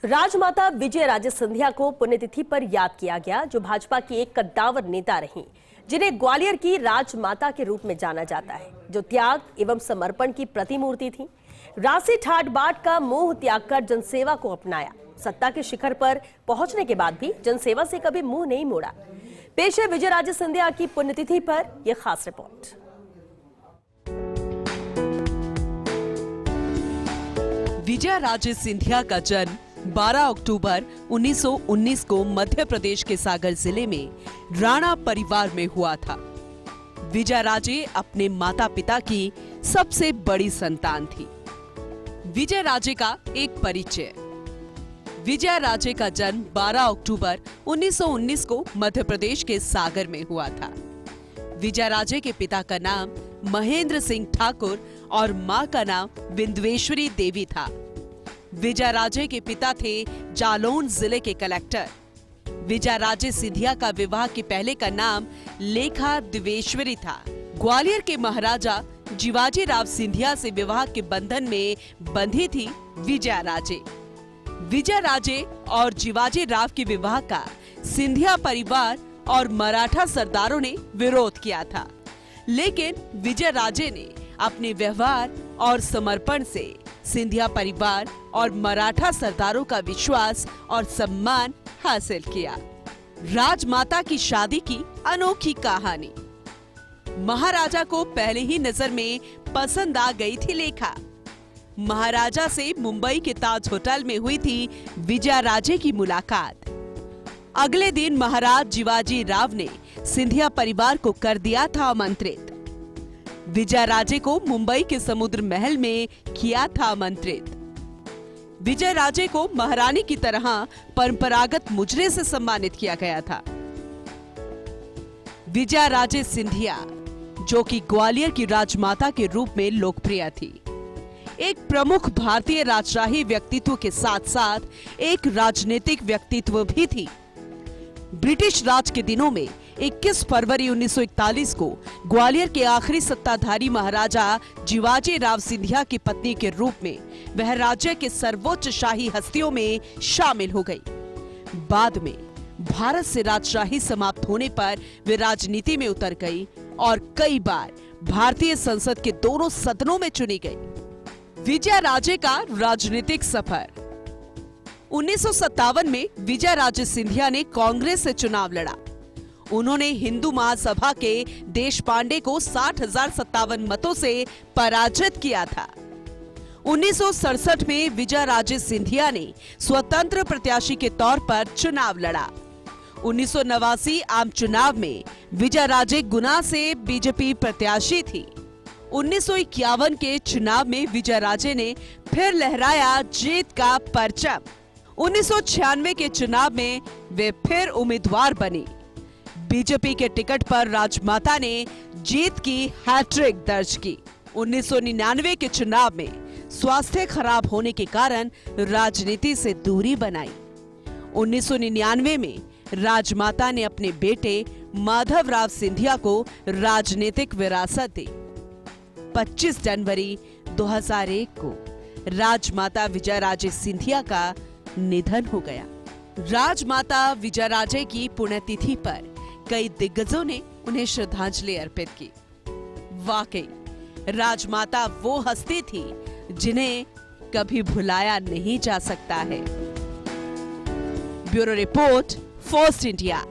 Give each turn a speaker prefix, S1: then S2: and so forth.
S1: राजमाता विजय राजे सिंधिया को पुण्यतिथि पर याद किया गया, जो भाजपा की एक कद्दावर नेता रहीं, जिन्हें ग्वालियर की राजमाता के रूप में जाना जाता है, जो त्याग एवं समर्पण की प्रतिमूर्ति थी। राशि ठाट बाट का मोह त्याग कर जनसेवा को अपनाया। सत्ता के शिखर पर पहुंचने के बाद भी जनसेवा से कभी मुंह नहीं मोड़ा। पेश है विजय राजे सिंधिया की पुण्यतिथि पर यह खास रिपोर्ट।
S2: विजय राजे सिंधिया का जन्म 12 अक्टूबर 1919 को मध्य प्रदेश के सागर जिले में राणा परिवार में हुआ था। विजय राजे अपने माता पिता की सबसे बड़ी संतान थी। विजय राजे का एक परिचय। विजय राजे का जन्म 12 अक्टूबर 1919 को मध्य प्रदेश के सागर में हुआ था। विजय राजे के पिता का नाम महेंद्र सिंह ठाकुर और मां का नाम विंदेश्वरी देवी था। विजय राजे के पिता थे जालौन जिले के कलेक्टर। विजय राजे सिंधिया का विवाह के पहले का नाम लेखा दिवेश्वरी था। ग्वालियर के महाराजा जीवाजी राव सिंधिया से विवाह के बंधन में बंधी थी विजय राजे। विजय राजे और जीवाजी राव के विवाह का सिंधिया परिवार और मराठा सरदारों ने विरोध किया था, लेकिन विजय राजे ने अपने व्यवहार और समर्पण से सिंधिया परिवार और मराठा सरदारों का विश्वास और सम्मान हासिल किया। राजमाता की शादी की अनोखी कहानी। महाराजा को पहले ही नजर में पसंद आ गई थी लेखा। महाराजा से मुंबई के ताज होटल में हुई थी विजय राजे की मुलाकात। अगले दिन महाराज जीवाजी राव ने सिंधिया परिवार को कर दिया था आमंत्रित। विजय राजे को मुंबई के समुद्र महल में किया था आमंत्रित। विजय राजे को महारानी की तरह परंपरागत मुजरे से सम्मानित किया गया था। विजय राजे सिंधिया, जो कि ग्वालियर की राजमाता के रूप में लोकप्रिय थी, एक प्रमुख भारतीय राजशाही व्यक्तित्व के साथ साथ एक राजनीतिक व्यक्तित्व भी थी। ब्रिटिश राज के दिनों में 21 फरवरी 1941 को ग्वालियर के आखिरी सत्ताधारी महाराजा जीवाजी राव सिंधिया की पत्नी के रूप में वह राज्य के सर्वोच्च शाही हस्तियों में शामिल हो गई। बाद में भारत से राजशाही समाप्त होने पर वे राजनीति में उतर गई और कई बार भारतीय संसद के दोनों सदनों में चुनी गई। विजय राजे का राजनीतिक सफर। 1957 में विजय राजे सिंधिया ने कांग्रेस से चुनाव लड़ा। उन्होंने हिंदू महासभा के देश पांडे को 60,057 मतों से पराजित किया था। 1967 में विजय राजे सिंधिया ने स्वतंत्र प्रत्याशी के तौर पर चुनाव लड़ा। 1989 आम चुनाव में विजय राजे गुना से बीजेपी प्रत्याशी थी। 1951 के चुनाव में विजय राजे ने फिर लहराया जीत का परचम। 1996 के चुनाव में वे फिर उम्मीदवार बनी। बीजेपी के टिकट पर राजमाता ने जीत की हैट्रिक दर्ज की। 1999 के चुनाव में स्वास्थ्य खराब होने के कारण राजनीति से दूरी बनाई। 1999 में राजमाता ने अपने बेटे माधवराव सिंधिया को राजनीतिक विरासत दी। 25 जनवरी 2001 को राजमाता विजय राजे सिंधिया का निधन हो गया। राजमाता विजय राजे की पुण्यतिथि पर कई दिग्गजों ने उन्हें श्रद्धांजलि अर्पित की। वाकई राजमाता वो हस्ती थी जिन्हें कभी भुलाया नहीं जा सकता है। Bureau report, first India.